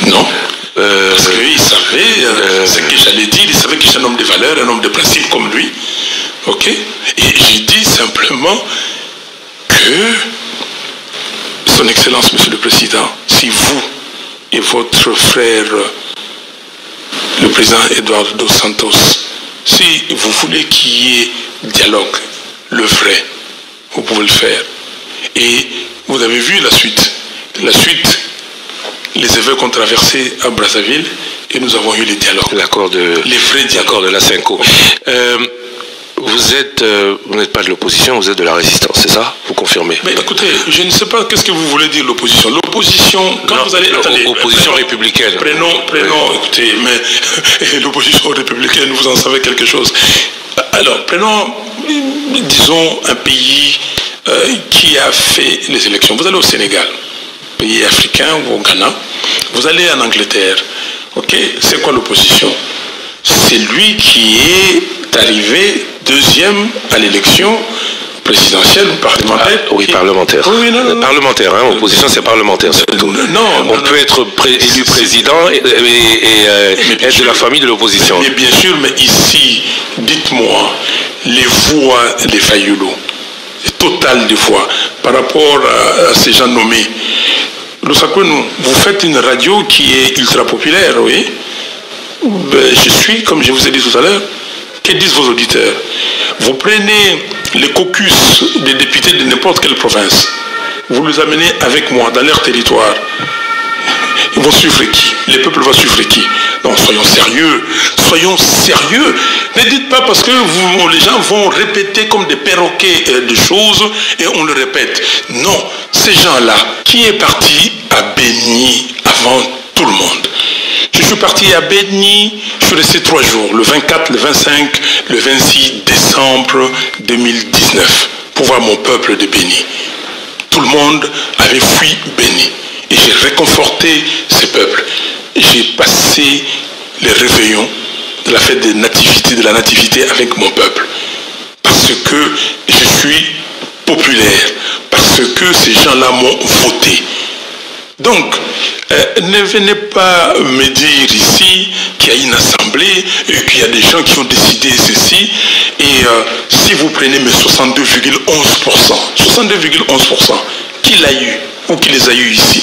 Non. Parce qu'il savait ce que j'allais dire, il savait que j'étais un homme de valeur, un homme de principe comme lui. Ok? Et j'ai dit simplement que Son Excellence, Monsieur le Président, si vous et votre frère, le président Eduardo dos Santos, si vous voulez qu'il y ait dialogue, le vrai, vous pouvez le faire. Et vous avez vu la suite. La suite, les évêques ont traversé à Brazzaville et nous avons eu les dialogues. Les vrais dialogues de la Cinco. Vous n'êtes pas de l'opposition, vous êtes de la résistance, c'est ça? Vous confirmez? Mais écoutez, je ne sais pas qu'est-ce que vous voulez dire l'opposition. L'opposition, quand vous allez... Attendez, opposition républicaine. Écoutez, mais l'opposition républicaine, vous en savez quelque chose. Alors, prenons, disons, un pays qui a fait les élections. Vous allez au Sénégal, pays africain ou au Ghana. Vous allez en Angleterre. Ok, c'est quoi l'opposition? C'est lui qui est arrivé deuxième à l'élection présidentielle ou parlementaire. Oui, parlementaire. Oui, non. Parlementaire, hein, opposition c'est parlementaire surtout. On peut être élu président et être de la famille de l'opposition. Mais bien sûr, mais ici, dites-moi, les voix des Fayoulo, total de voix, par rapport à ces gens nommés. Vous faites une radio qui est ultra populaire, oui. Je suis, comme je vous ai dit tout à l'heure, que disent vos auditeurs? Vous prenez les caucus des députés de n'importe quelle province, vous les amenez avec moi dans leur territoire. Ils vont suivre qui? Les peuples vont suivre qui? Non, soyons sérieux. Soyons sérieux. Ne dites pas parce que les gens vont répéter comme des perroquets des choses et on le répète. Non, ces gens-là, qui est parti à Béni avant tout le monde? Je suis parti à Béni, je suis resté 3 jours, le 24, le 25, le 26 décembre 2019, pour voir mon peuple de Béni. Tout le monde avait fui Béni. Et j'ai réconforté ces peuples. J'ai passé les réveillons de la fête de la nativité avec mon peuple. Parce que je suis populaire. Parce que ces gens-là m'ont voté. Donc, ne venez pas me dire ici qu'il y a une assemblée et qu'il y a des gens qui ont décidé ceci. Et si vous prenez mes 62,11%, 62,11%, qui l'a eu ou qui les a eu ici?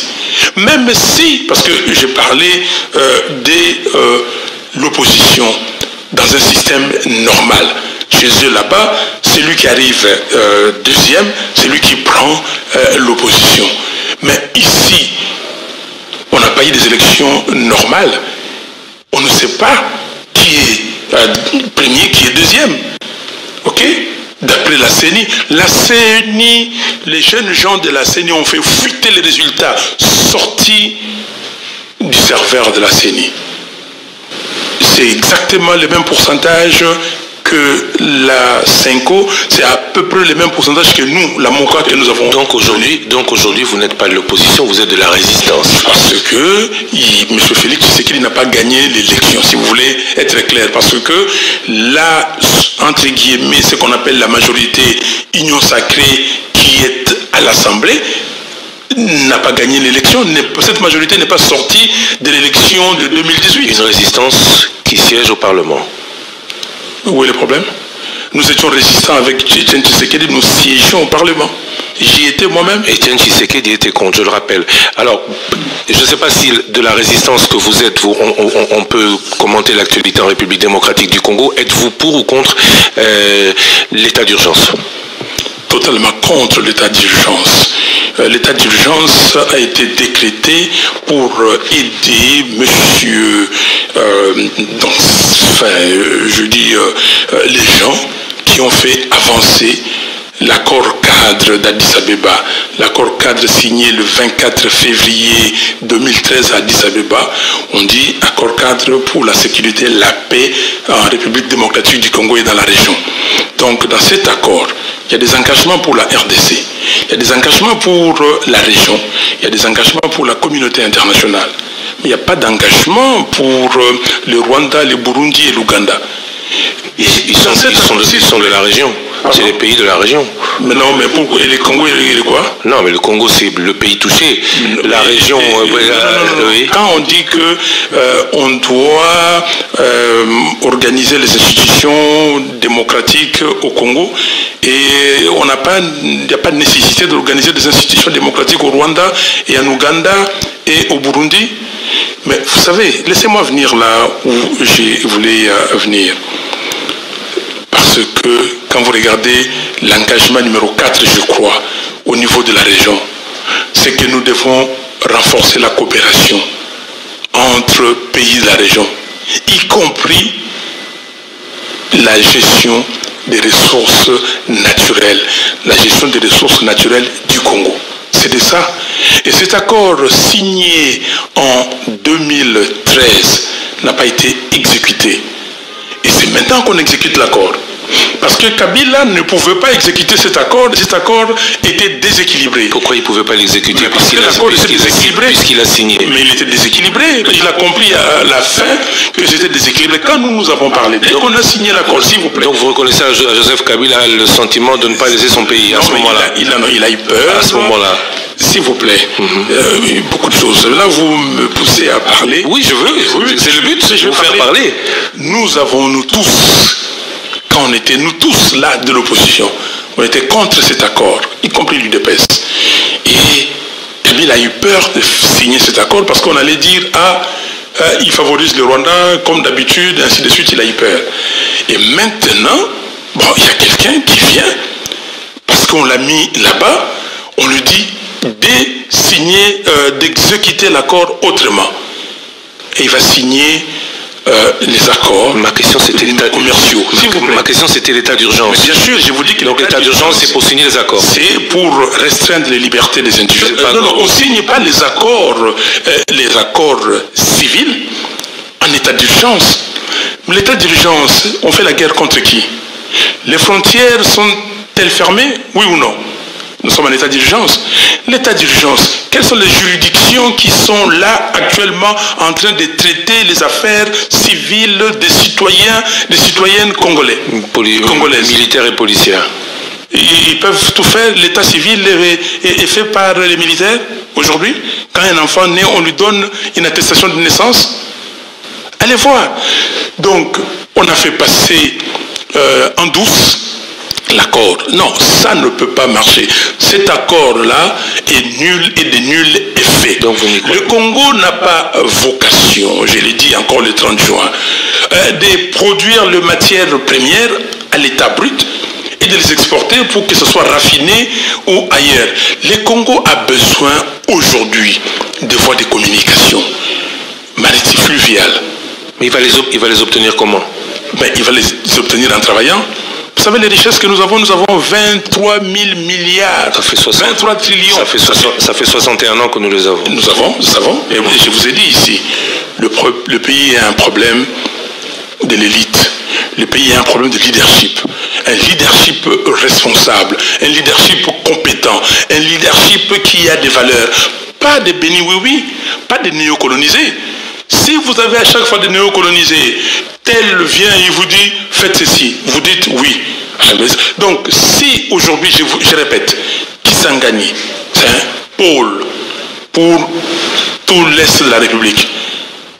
Même si, parce que j'ai parlé de l'opposition dans un système normal. Chez eux là-bas, celui qui arrive deuxième, c'est lui qui prend l'opposition. Mais ici, on n'a pas eu des élections normales. On ne sait pas qui est premier, qui est deuxième. Ok? D'après la CENI. La CENI, les jeunes gens de la CENI ont fait fuiter les résultats sortis du serveur de la CENI. C'est exactement le même pourcentage que la Cinco, c'est à peu près le même pourcentage que nous, la MOCA que nous avons. Donc aujourd'hui, vous n'êtes pas de l'opposition, vous êtes de la résistance. Parce que M. Félix Tshisekedi n'a pas gagné l'élection, si vous voulez être clair. Parce que là, entre guillemets, ce qu'on appelle la majorité Union Sacrée qui est à l'Assemblée, n'a pas gagné l'élection. Cette majorité n'est pas sortie de l'élection de 2018. Une résistance qui siège au Parlement. Où est le problème? Nous étions résistants avec Etienne Tshisekedi, nous siégions au Parlement. J'y étais moi-même. Etienne Tshisekedi était contre, je le rappelle. Alors, je ne sais pas si de la résistance que vous êtes, on peut commenter l'actualité en République démocratique du Congo. Êtes-vous pour ou contre l'état d'urgence? Totalement contre l'état d'urgence. L'état d'urgence a été décrété pour aider monsieur, les gens qui ont fait avancer l'accord cadre d'Addis Abeba, l'accord cadre signé le 24 février 2013 à Addis Abeba, on dit accord cadre pour la sécurité et la paix en République démocratique du Congo et dans la région. Donc dans cet accord, il y a des engagements pour la RDC, il y a des engagements pour la région, il y a des engagements pour la communauté internationale. Mais il n'y a pas d'engagement pour le Rwanda, le Burundi et l'Ouganda. Ils sont de la région. C'est les pays de la région. Mais non, mais pourquoi? Et le Congo, il est quoi? Non, mais le Congo, c'est le pays touché. La région... oui. Quand on dit que on doit organiser les institutions démocratiques au Congo, et il n'y a pas de nécessité d'organiser des institutions démocratiques au Rwanda et en Ouganda et au Burundi. Mais vous savez, laissez-moi venir là où je voulais venir. Parce que quand vous regardez l'engagement numéro 4, je crois, au niveau de la région, c'est que nous devons renforcer la coopération entre pays de la région, y compris la gestion des ressources naturelles, la gestion des ressources naturelles du Congo. C'est de ça. Et cet accord signé en 2013 n'a pas été exécuté. Et c'est maintenant qu'on exécute l'accord. Parce que Kabila ne pouvait pas exécuter cet accord était déséquilibré. Pourquoi il ne pouvait pas l'exécuter? Puisqu'il a signé. Mais il était déséquilibré. Il a compris à la fin que c'était déséquilibré. Quand nous avons parlé, dès qu'on a signé l'accord, s'il vous plaît. Donc vous reconnaissez à Joseph Kabila le sentiment de ne pas laisser son pays à ce moment-là? Il a eu peur. À ce moment-là. S'il vous plaît, beaucoup de choses. Là, vous me poussez à parler. Oui, je veux. C'est le but, c'est de vous faire parler. Nous tous, quand on était, nous tous là de l'opposition, on était contre cet accord, y compris l'UDPS. Et Kabila a eu peur de signer cet accord parce qu'on allait dire, il favorise le Rwanda comme d'habitude, ainsi de suite, il a eu peur. Et maintenant, il y a quelqu'un qui vient, parce qu'on l'a mis là-bas, on lui dit d'exécuter l'accord autrement. Et il va signer les accords. Ma question c'était l'état commerciaux. Ma question c'était l'état d'urgence. Bien sûr, je vous dis que donc l'état d'urgence c'est pour signer les accords. C'est pour restreindre les libertés des individus. Non, on ne signe pas les accords civils en état d'urgence. L'état d'urgence, on fait la guerre contre qui? Les frontières sont-elles fermées? Oui ou non? Nous sommes en état d'urgence. L'état d'urgence, quelles sont les juridictions qui sont là actuellement en train de traiter les affaires civiles des citoyennes congolaises, militaires et policières? Ils peuvent tout faire. L'état civil est fait par les militaires aujourd'hui. Quand un enfant naît, on lui donne une attestation de naissance. Allez voir. Donc, on a fait passer en douce l'accord. Non, ça ne peut pas marcher. Cet accord-là est nul et de nul effet. Donc, le Congo n'a pas vocation, je l'ai dit encore le 30 juin, de produire les matières premières à l'état brut et de les exporter pour que ce soit raffiné ou ailleurs. Le Congo a besoin aujourd'hui de voies de communication maritimes fluviales. Mais il va les obtenir comment? Il va les obtenir en travaillant. Vous savez les richesses que nous avons 23 000 milliards. Ça fait 23 trillions. Ça fait 61 ans que nous les avons. Nous savons. Et je vous ai dit ici, le pays a un problème de l'élite. Le pays a un problème de leadership. Un leadership responsable, un leadership compétent, un leadership qui a des valeurs. Pas de béni oui, pas de néocolonisés. Si vous avez à chaque fois des néocolonisés, tel vient et vous dit faites ceci, vous dites oui. Donc si aujourd'hui, je répète, Kisangani, c'est un pôle pour tout l'Est de la République.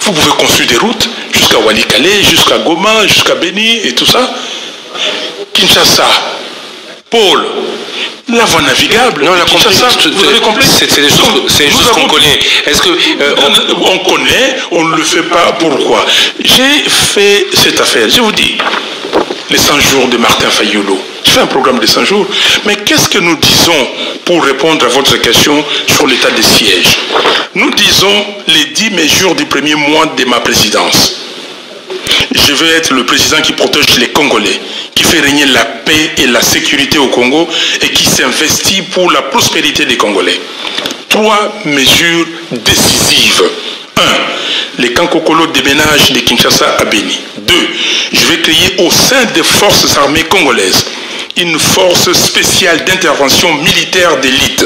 Vous pouvez construire des routes jusqu'à Walikale, jusqu'à Goma, jusqu'à Beni et tout ça. Kinshasa, pôle. La voie navigable. Non, vous avez compris. C'est des choses qu'on connaît. Est-ce que on connaît, on ne le fait pas. Pourquoi? J'ai fait cette affaire. Je vous dis, les 100 jours de Martin Fayulu. Je fais un programme de 100 jours. Mais qu'est-ce que nous disons pour répondre à votre question sur l'état de siège? Nous disons les 10 mesures du premier mois de ma présidence. Je veux être le président qui protège les Congolais, qui fait régner la paix et la sécurité au Congo et qui s'investit pour la prospérité des Congolais. 3 mesures décisives. 1. Les Kankokolo déménagent de Kinshasa à Beni. 2. Je vais créer au sein des forces armées congolaises une force spéciale d'intervention militaire d'élite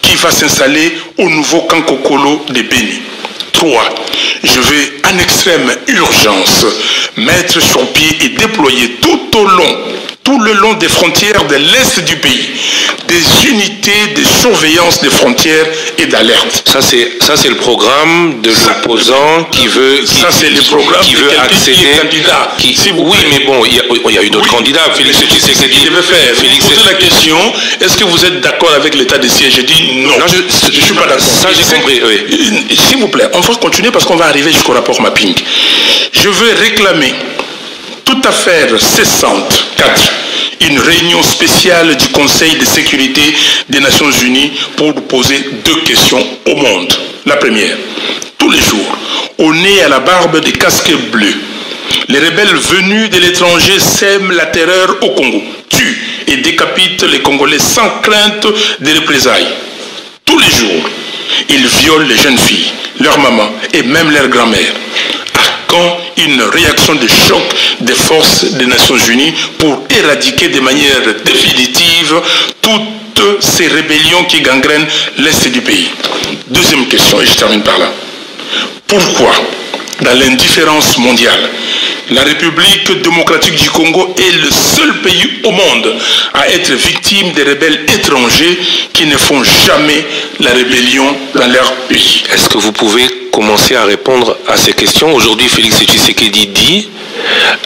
qui va s'installer au nouveau Kankokolo de Beni. 3. Je vais en extrême urgence mettre sur pied et déployer tout au long tout le long des frontières de l'Est du pays, des unités de surveillance des frontières et d'alerte. Ça c'est le programme de l'opposant qui veut accéder. Oui, mais bon, il y a eu d'autres candidats. Félix Tshisekedi devait faire. Poser la question, est-ce que vous êtes d'accord avec l'état de siège? J'ai dit non. Je ne suis pas d'accord. Ça j'ai compris, oui. S'il vous plaît, on va continuer parce qu'on va arriver jusqu'au rapport mapping. Je veux réclamer toute affaire cessante. 4. Une réunion spéciale du Conseil de sécurité des Nations Unies pour poser 2 questions au monde. La première, tous les jours, au nez et à la barbe des casques bleus, les rebelles venus de l'étranger sèment la terreur au Congo, tuent et décapitent les Congolais sans crainte des représailles. Tous les jours, ils violent les jeunes filles, leurs mamans et même leurs grand-mères. Quand une réaction de choc des forces des Nations Unies pour éradiquer de manière définitive toutes ces rébellions qui gangrènent l'Est du pays. Deuxième question, et je termine par là. Pourquoi, dans l'indifférence mondiale, la République démocratique du Congo est le seul pays au monde à être victime des rebelles étrangers qui ne font jamais la rébellion dans leur pays? Est-ce que vous pouvez commencer à répondre à ces questions? Aujourd'hui, Félix Tshisekedi dit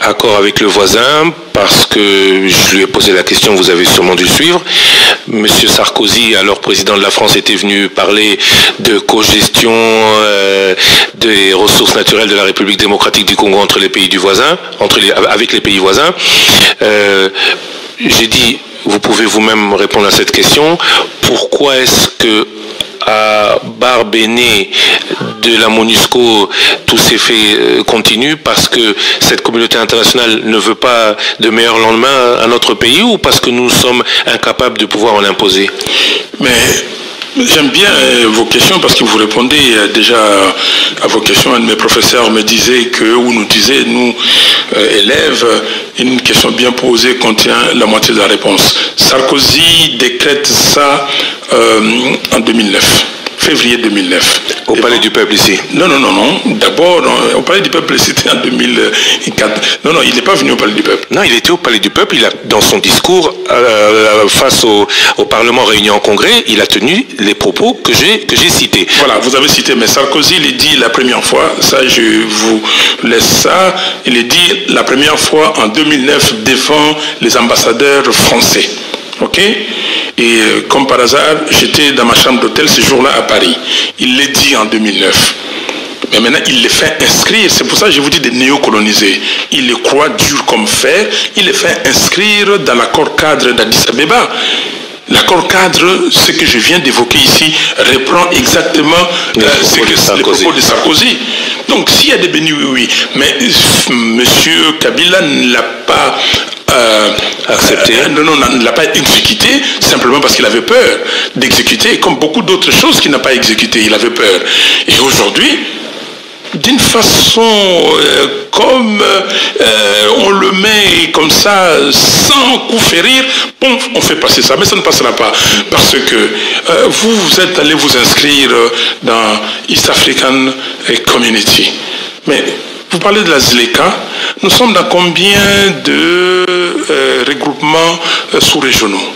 accord avec le voisin parce que je lui ai posé la question, vous avez sûrement dû suivre. Monsieur Sarkozy, alors président de la France, était venu parler de cogestion des ressources naturelles de la République démocratique du Congo entre les pays du voisin, avec les pays voisins. J'ai dit, vous pouvez vous-même répondre à cette question. Pourquoi est-ce que à Barbéné de la MONUSCO, tous ces faits continuent parce que cette communauté internationale ne veut pas de meilleur lendemain à notre pays, ou parce que nous sommes incapables de pouvoir en imposer? Mais j'aime bien vos questions parce que vous répondez déjà à vos questions. Un de mes professeurs me disait nous disait, nous, élèves, une question bien posée contient la moitié de la réponse. Sarkozy décrète ça en 2009. Février 2009. Au Palais du Peuple ici? Non. D'abord, au Palais du Peuple, c'était en 2004. Non, il n'est pas venu au Palais du Peuple. Non, il était au Palais du Peuple. Il a, dans son discours face au Parlement réuni en congrès, il a tenu les propos que j'ai cités. Voilà, vous avez cité, mais Sarkozy l'a dit la première fois, ça je vous laisse ça, il l'a dit la première fois en 2009 devant les ambassadeurs français. Ok? Et comme par hasard, j'étais dans ma chambre d'hôtel ce jour-là à Paris. Il l'a dit en 2009. Mais maintenant, il les fait inscrire. C'est pour ça que je vous dis des néocolonisés. Il les croit dur comme fer. Il les fait inscrire dans l'accord cadre d'Addis Abeba. L'accord cadre, ce que je viens d'évoquer ici, reprend exactement les propos de Sarkozy. Donc, s'il y a des bénis, oui. Mais M. Kabila ne l'a pas accepté. Non, ne l'a pas exécuté, simplement parce qu'il avait peur d'exécuter, comme beaucoup d'autres choses qu'il n'a pas exécutées. Il avait peur. Et aujourd'hui, d'une façon comme on le met comme ça, sans coup férir, bon, on fait passer ça. Mais ça ne passera pas, parce que vous êtes allé vous inscrire dans East African Community. Mais vous parlez de la ZLECA, nous sommes dans combien de regroupements sous-régionaux?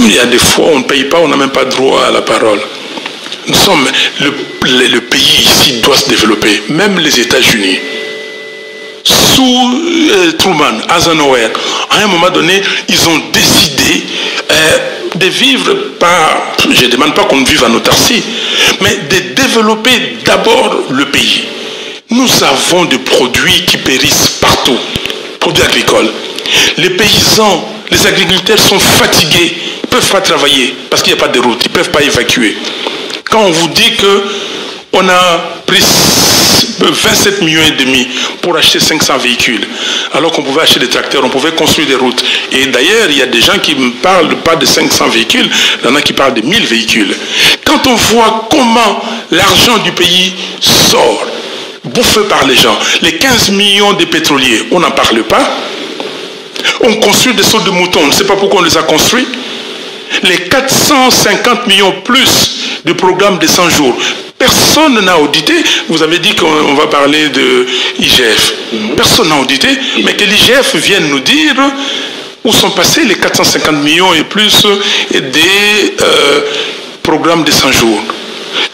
Il y a des fois où on ne paye pas, on n'a même pas droit à la parole. Nous sommes, le pays ici doit se développer, même les États-Unis. Sous Truman, Eisenhower, à un moment donné, ils ont décidé de vivre par, je ne demande pas qu'on vive en autarcie, mais de développer d'abord le pays. Nous avons des produits qui périssent partout, produits agricoles. Les paysans, les agriculteurs sont fatigués, ils ne peuvent pas travailler parce qu'il n'y a pas de route, ils ne peuvent pas évacuer. Quand on vous dit qu'on a pris 27 millions et demi pour acheter 500 véhicules, alors qu'on pouvait acheter des tracteurs, on pouvait construire des routes. Et d'ailleurs, il y a des gens qui ne parlent pas de 500 véhicules, il y en a qui parlent de 1000 véhicules. Quand on voit comment l'argent du pays sort, bouffé par les gens, les 15 millions de pétroliers, on n'en parle pas. On construit des sauts de moutons, on ne sait pas pourquoi on les a construits. Les 450 millions plus de programmes de 100 jours, Personne n'a audité. Vous avez dit qu'on va parler de IGF. Personne n'a audité, mais que l'IGF vienne nous dire où sont passés les 450 millions et plus des programmes de 100 jours.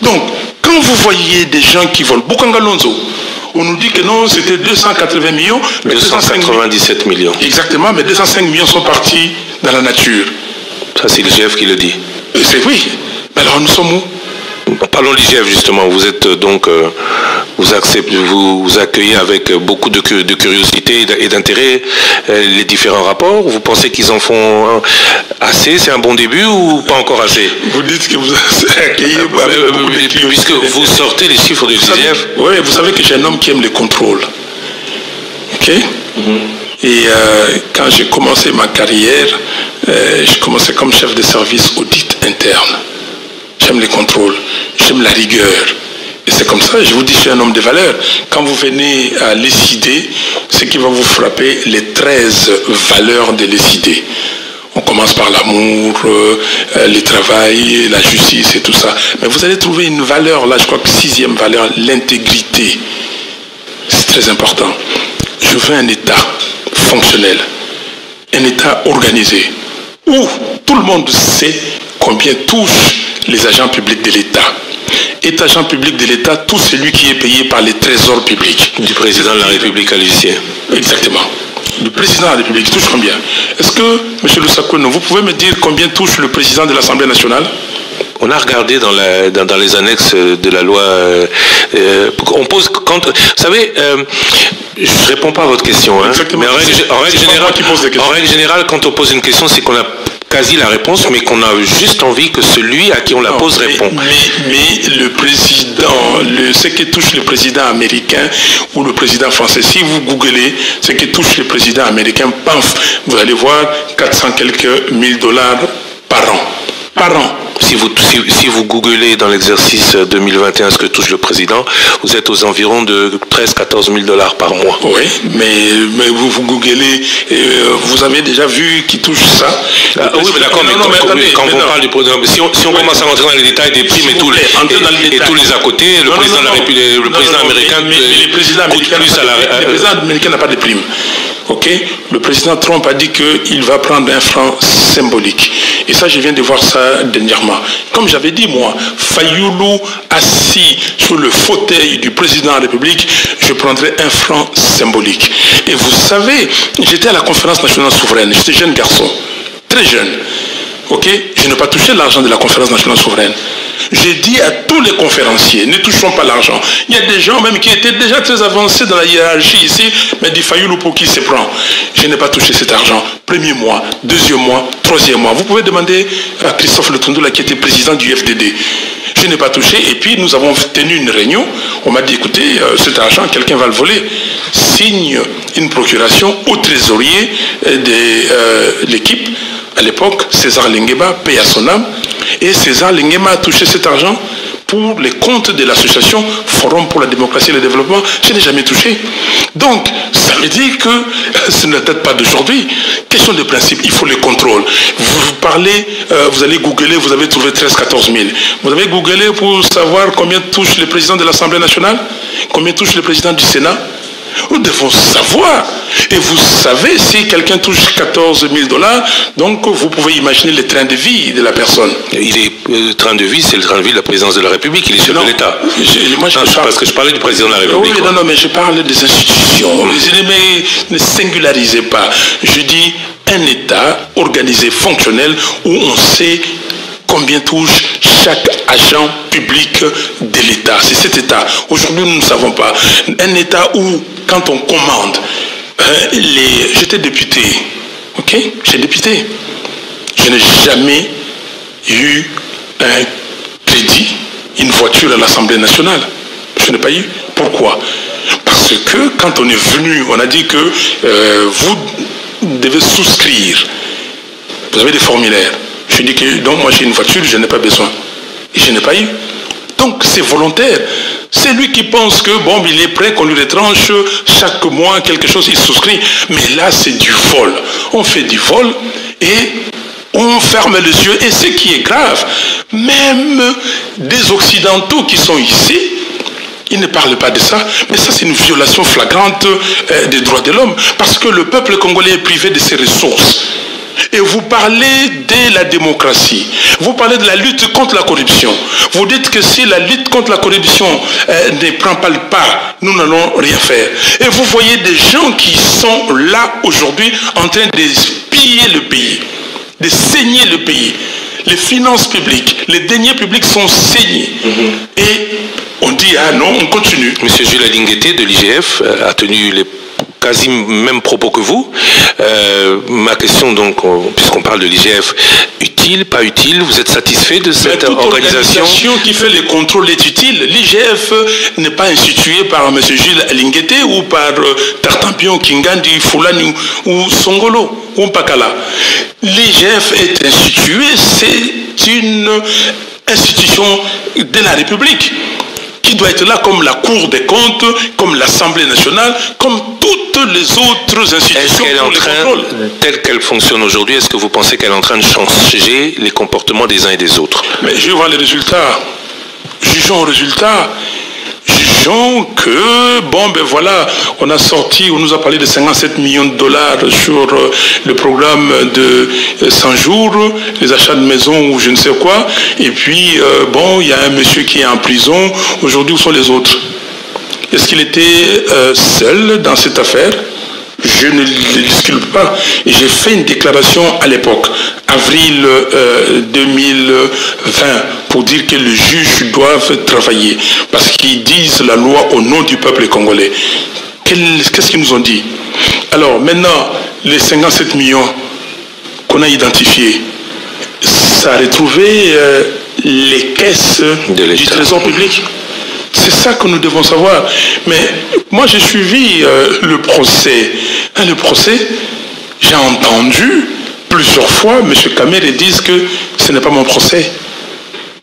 Donc, quand vous voyez des gens qui volent, Bokanga Lonzo, on nous dit que non, c'était 280 millions. 297 millions. Exactement, mais 205 millions sont partis dans la nature. Ça, c'est l'IGF qui le dit. Oui. Alors, nous sommes où? Parlons de l'IGF, justement. Vous êtes donc, vous accueillez avec beaucoup de curiosité et d'intérêt les différents rapports. Vous pensez qu'ils en font assez? C'est un bon début ou pas encore assez? Vous dites que vous accueillez puisque vous sortez les chiffres de l'IGF. Oui, vous savez que j'ai un homme qui aime les contrôles. OK? Et quand j'ai commencé ma carrière, j'ai commencé comme chef de service audit interne. J'aime les contrôles, j'aime la rigueur. Et c'est comme ça, je vous dis, je suis un homme de valeur. Quand vous venez à l'ECID, ce qui va vous frapper, les 13 valeurs de l'ECID. On commence par l'amour, le travail, la justice et tout ça. Mais vous allez trouver une valeur, là je crois que 6e valeur, l'intégrité. C'est très important. Je veux un État fonctionnel, un État organisé, où tout le monde sait combien touchent les agents publics de l'État. Est agent public de l'État, tout celui qui est payé par les trésors publics. Du président de la République à l'huissier. Exactement. Le président de la République touche combien? Est-ce que, M. Lusakono, vous pouvez me dire combien touche le président de l'Assemblée nationale? On a regardé dans les annexes de la loi. On pose quand. Vous savez, je ne réponds pas à votre question. Hein, mais en règle générale, quand on pose une question, c'est qu'on a quasi la réponse, mais qu'on a juste envie que celui à qui on la pose répond. Mais le président, ce qui touche le président américain ou le président français, si vous googlez ce qui touche le président américain, paf, vous allez voir 400 quelques $1000 par an. Par an. Si vous googlez dans l'exercice 2021 ce que touche le président, vous êtes aux environs de 13-14 000 $ par mois. Oui, mais vous googlez, vous avez déjà vu qui touche ça. Oui, mais d'accord, mais quand on parle du président, si on commence à rentrer dans les détails des primes et tous les à côté, le président de la République, le président américain coûte plus à la... Le président américain n'a pas de primes. Ok, le président Trump a dit qu'il va prendre un franc symbolique. Et ça, je viens de voir ça dernièrement. Comme j'avais dit, moi, Fayoulou assis sur le fauteuil du président de la République, je prendrai un franc symbolique. Et vous savez, j'étais à la conférence nationale souveraine, j'étais jeune garçon, très jeune. Ok, je n'ai pas touché l'argent de la conférence nationale souveraine. J'ai dit à tous les conférenciers, ne touchons pas l'argent. Il y a des gens même qui étaient déjà très avancés dans la hiérarchie ici, mais dit Fayoulou pour qui se prend. Je n'ai pas touché cet argent. Premier mois, deuxième mois, troisième mois. Vous pouvez demander à Christophe Letondoula qui était président du FDD. Je n'ai pas touché. Et puis nous avons tenu une réunion. On m'a dit, écoutez, cet argent, quelqu'un va le voler. Signe une procuration au trésorier de l'équipe. À l'époque, César Lingeba paye à son âme. Et César Lingeba a touché cet argent pour les comptes de l'association Forum pour la démocratie et le développement. Je n'ai jamais touché. Donc, ça veut dire que ce ne date pas d'aujourd'hui. Question de principe, il faut les contrôles. Vous parlez, vous allez googler, vous avez trouvé 13-14 000. Vous avez googlé pour savoir combien touche le président de l'Assemblée nationale? Combien touche le président du Sénat? Nous devons savoir. Et vous savez, si quelqu'un touche 14 000 $, donc vous pouvez imaginer le train de vie de la personne. Le train de vie, c'est le train de vie de la présidence de la République, il est chef de l'État. Parce que je parlais du président de la République. Oui, non, mais je parle des institutions. Ne singularisez pas. Je dis un État organisé, fonctionnel, où on sait combien touche chaque agent public de l'État. C'est cet État. Aujourd'hui, nous ne savons pas. Un État où, quand on commande, j'étais député, ok? J'ai député. Je n'ai jamais eu un crédit, une voiture à l'Assemblée nationale. Je n'ai pas eu. Pourquoi? Parce que quand on est venu, on a dit que vous devez souscrire. Vous avez des formulaires. Je dis que donc moi j'ai une voiture, je n'ai pas besoin. Et je n'ai pas eu. Donc c'est volontaire. C'est lui qui pense que bon, il est prêt qu'on lui retranche chaque mois quelque chose, il souscrit. Mais là c'est du vol. On fait du vol et on ferme les yeux. Et ce qui est grave, même des Occidentaux qui sont ici, ils ne parlent pas de ça, mais ça c'est une violation flagrante des droits de l'homme, parce que le peuple congolais est privé de ses ressources. Et vous parlez de la démocratie, vous parlez de la lutte contre la corruption. Vous dites que si la lutte contre la corruption ne prend pas le pas, nous n'allons rien faire. Et vous voyez des gens qui sont là aujourd'hui en train de piller le pays, de saigner le pays. Les finances publiques, les deniers publics sont saignés. Et on dit, ah non, on continue. Monsieur Jules Alinguete de l'IGF a tenu les quasi mêmes propos que vous. Ma question donc, puisqu'on parle de l'IGF, utile, pas utile, vous êtes satisfait de cette organisation qui fait les contrôles est utile. L'IGF n'est pas institué par M. Jules Alinguete ou par Tartampion, Kingandi, Fulani ou Songolo ou Mpakala. L'IGF est institué, c'est une institution de la République qui doit être là comme la Cour des comptes, comme l'Assemblée nationale, comme toutes les autres institutions pour les contrôles. Telle qu'elle fonctionne aujourd'hui, est-ce que vous pensez qu'elle est en train de changer les comportements des uns et des autres? Mais je vais voir les résultats. Jugeons aux résultats. Jugeons que, bon, ben voilà, on a sorti, on nous a parlé de 57 millions de dollars sur le programme de 100 jours, les achats de maisons ou je ne sais quoi. Et puis, bon, il y a un monsieur qui est en prison. Aujourd'hui, où sont les autres? Est-ce qu'il était seul dans cette affaire? Je ne le discute pas. J'ai fait une déclaration à l'époque, avril 2020, pour dire que les juges doivent travailler, parce qu'ils disent la loi au nom du peuple congolais. Qu'est-ce qu'ils nous ont dit? Alors maintenant, les 57 millions qu'on a identifiés, ça a retrouvé les caisses du Trésor public. C'est ça que nous devons savoir. Mais moi, j'ai suivi le procès. Le procès, j'ai entendu plusieurs fois M. Kamere dire que ce n'est pas mon procès.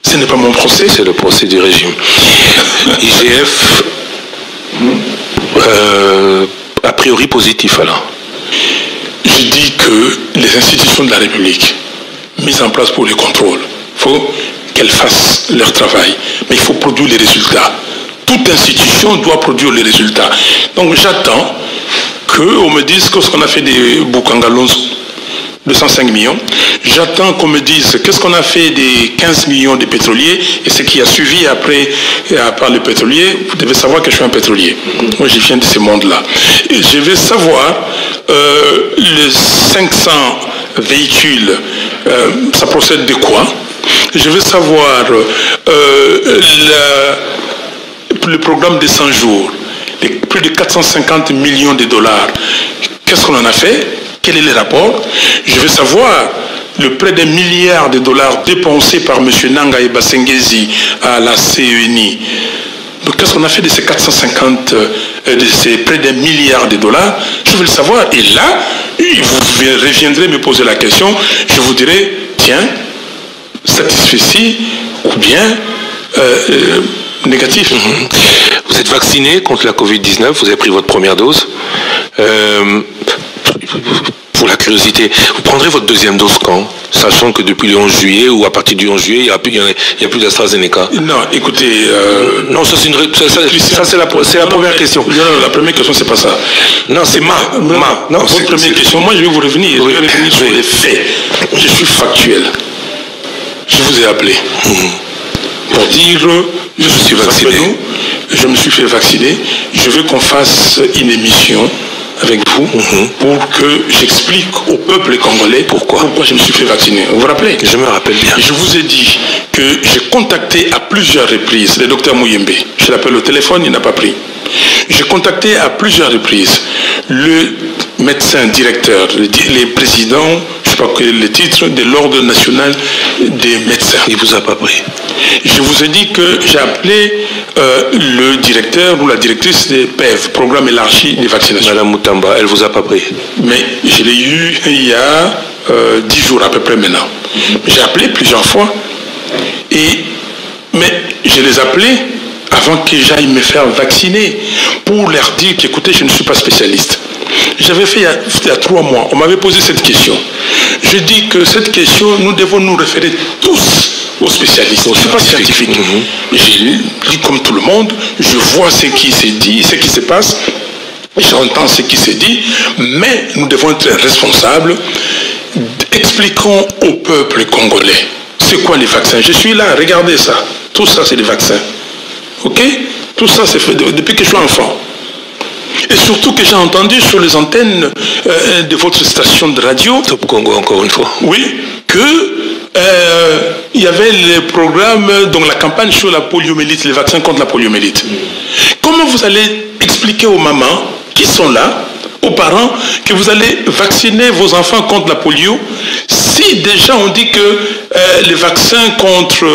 Ce n'est pas mon procès. C'est le procès du régime. IGF, a priori positif alors. Je dis que les institutions de la République, mises en place pour les contrôles, il faut qu'elles fassent leur travail. Mais il faut produire les résultats. Toute institution doit produire les résultats. Donc j'attends qu'on me dise qu'est-ce qu'on a fait des Bukangalons, 205 millions. J'attends qu'on me dise qu'est-ce qu'on a fait des 15 millions de pétroliers et ce qui a suivi après par le pétrolier. Vous devez savoir que je suis un pétrolier. Moi, je viens de ce monde-là. Je vais savoir les 500 véhicules, ça procède de quoi? Je veux savoir le programme de 100 jours, les plus de 450 millions de dollars. Qu'est-ce qu'on en a fait? Quel est le rapport? Je veux savoir le près d'un milliard de dollars dépensés par M. Nanga et Basengezi à la CENI. Qu'est-ce qu'on a fait de ces 450, de ces près d'un milliard de dollars? Je veux le savoir. Et là, vous reviendrez me poser la question, je vous dirai, tiens, satisfait ou bien négatif. Vous êtes vacciné contre la Covid-19, vous avez pris votre première dose. Pour la curiosité, vous prendrez votre deuxième dose quand? Sachant que depuis le 11 juillet ou à partir du 11 juillet, il n'y a plus d'AstraZeneca. Non, écoutez... non, ça c'est la première question. Non, la première question, c'est pas ça. Non, c'est votre première question, moi je vais vous revenir. Je vais revenir sur les faits. Je suis factuel. Je vous ai appelé pour dire je suis vacciné. Je me suis fait vacciner. Je veux qu'on fasse une émission avec vous pour que j'explique au peuple congolais pourquoi je me suis fait vacciner. Vous vous rappelez? Je me rappelle bien. Je vous ai dit que j'ai contacté à plusieurs reprises le docteur Mouyembe. Je l'appelle au téléphone, il n'a pas pris. J'ai contacté à plusieurs reprises le médecin directeur, les présidents, je ne sais pas quel est le titre, de l'ordre national des médecins. Il ne vous a pas pris. Je vous ai dit que j'ai appelé le directeur ou la directrice des PEV, Programme élargi des vaccinations. Madame Moutamba, elle ne vous a pas pris. Mais je l'ai eu il y a 10 jours à peu près maintenant. J'ai appelé plusieurs fois, mais je les appelais avant que j'aille me faire vacciner pour leur dire qu'écoutez, je ne suis pas spécialiste. J'avais fait il y a 3 mois, on m'avait posé cette question. Je dis que cette question, nous devons nous référer tous aux spécialistes. Je ne suis pas scientifique. J'ai dit comme tout le monde, je vois ce qui s'est dit, ce qui se passe, j'entends ce qui s'est dit, mais nous devons être responsables. Expliquons au peuple congolais, c'est quoi les vaccins? Je suis là, regardez ça. Tout ça, c'est des vaccins. Ok? Tout ça, c'est fait depuis que je suis enfant. Et surtout que j'ai entendu sur les antennes de votre station de radio, Top Congo encore une fois. Oui, que il y avait le programme, donc la campagne sur la poliomyélite, les vaccins contre la poliomyélite. Comment vous allez expliquer aux mamans qui sont là, aux parents, que vous allez vacciner vos enfants contre la polio, si déjà on dit que les vaccins contre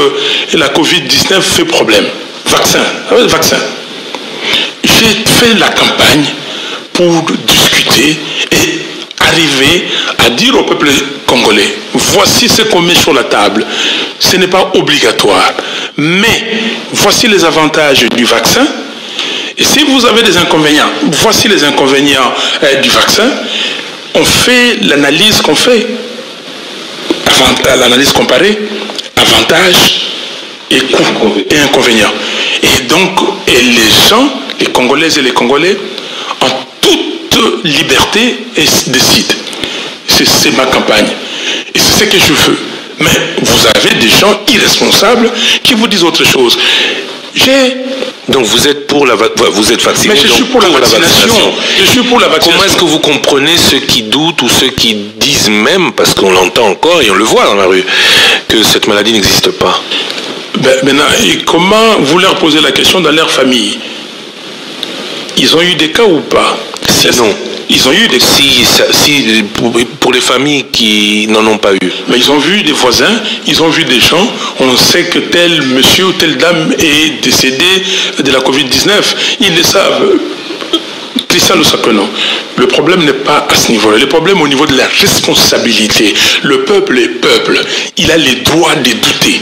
la Covid-19 fait problème? Vaccin. J'ai fait la campagne pour discuter et arriver à dire au peuple congolais, voici ce qu'on met sur la table. Ce n'est pas obligatoire, mais voici les avantages du vaccin. Et si vous avez des inconvénients, voici les inconvénients du vaccin. On fait l'analyse qu'on fait, l'analyse comparée, avantages et coûts et inconvénients. Et donc, les gens, les Congolaises et les Congolais, en toute liberté, décident. C'est ma campagne. Et c'est ce que je veux. Mais vous avez des gens irresponsables qui vous disent autre chose. Donc vous êtes pour vous êtes vacciné. Mais je suis pour la vaccination. Je suis pour la vaccination. Comment est-ce que vous comprenez ceux qui doutent ou ceux qui disent même, parce qu'on l'entend encore et on le voit dans la rue, que cette maladie n'existe pas? Maintenant, et comment vous leur posez la question dans leur famille? Ils ont eu des cas ou pas? Sinon, ils ont eu des cas. Si pour les familles qui n'en ont pas eu. Mais ils ont vu des voisins, ils ont vu des gens, on sait que tel monsieur ou telle dame est décédé de la Covid-19. Ils le savent. Christian Lusakweno, le problème n'est pas à ce niveau-là. Le problème est au niveau de la responsabilité. Le peuple est peuple. Il a les droits de douter.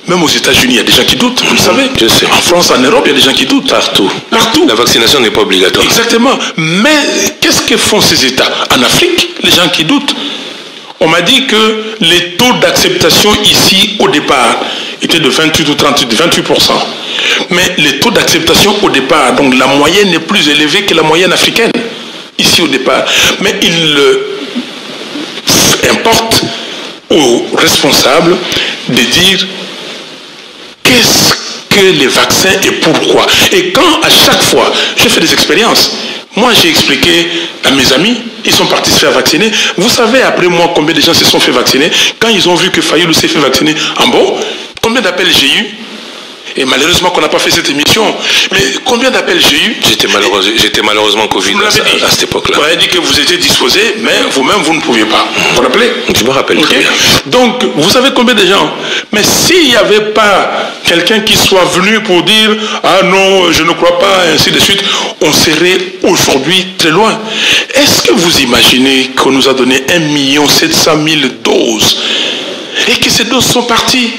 Même aux États-Unis, il y a des gens qui doutent, vous le savez. Je sais. En France, en Europe, il y a des gens qui doutent. Partout. Partout. La vaccination n'est pas obligatoire. Exactement. Mais qu'est-ce que font ces États? En Afrique, les gens qui doutent. On m'a dit que les taux d'acceptation ici, au départ, étaient de 28 ou 38, 28%. Mais les taux d'acceptation au départ, donc la moyenne est plus élevée que la moyenne africaine, ici au départ. Mais il importe aux responsables de dire qu'est-ce que les vaccins et pourquoi. Et quand à chaque fois, je fais des expériences, moi j'ai expliqué à mes amis, ils sont partis se faire vacciner. Vous savez après moi combien de gens se sont fait vacciner? Quand ils ont vu que Fayulu s'est fait vacciner, en bon, combien d'appels j'ai eu? Et malheureusement qu'on n'a pas fait cette émission. Mais combien d'appels j'ai eu? J'étais malheureusement Covid à cette époque-là. Vous avez dit que vous étiez disposé, mais vous-même, vous ne pouviez pas. Vous vous rappelez? Je me rappelle très bien. Donc, vous savez combien de gens? Mais s'il n'y avait pas quelqu'un qui soit venu pour dire « Ah non, je ne crois pas », ainsi de suite, on serait aujourd'hui très loin. Est-ce que vous imaginez qu'on nous a donné 1 700 000 doses et que ces doses sont parties?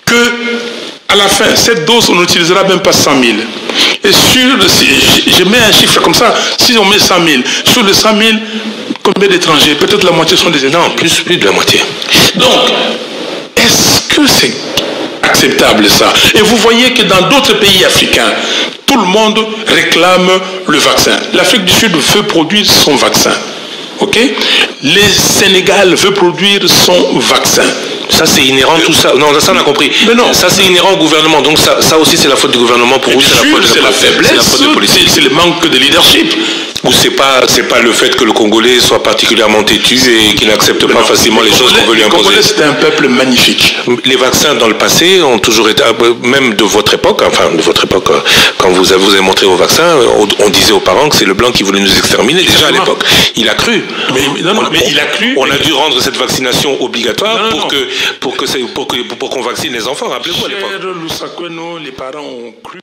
Que à la fin, cette dose, on n'utilisera même pas 100 000. Et je mets un chiffre comme ça, si on met 100 000, sur les 100 000, combien d'étrangers? Peut-être la moitié sont des étrangers. Non, plus de la moitié. Donc, est-ce que c'est acceptable ça? Et vous voyez que dans d'autres pays africains, tout le monde réclame le vaccin. L'Afrique du Sud veut produire son vaccin. Ok? Le Sénégal veut produire son vaccin. Ça c'est inhérent tout ça. Non, ça on a compris. Mais non. Ça c'est inhérent au gouvernement. Donc ça aussi c'est la faute du gouvernement pour vous. C'est la faiblesse, c'est le manque de leadership. Ou c'est pas le fait que le Congolais soit particulièrement têtu et qu'il n'accepte pas facilement les choses qu'on veut lui imposer. Le Congolais c'est un peuple magnifique. Les vaccins dans le passé ont toujours été, même de votre époque, quand vous avez montré vos vaccins, on disait aux parents que c'est le blanc qui voulait nous exterminer déjà à l'époque. Il a cru. Mais il a cru. On a dû rendre cette vaccination obligatoire pour qu'on vaccine les enfants. Rappelez-vous à l'époque. Cher Lusakweno, les parents ont cru.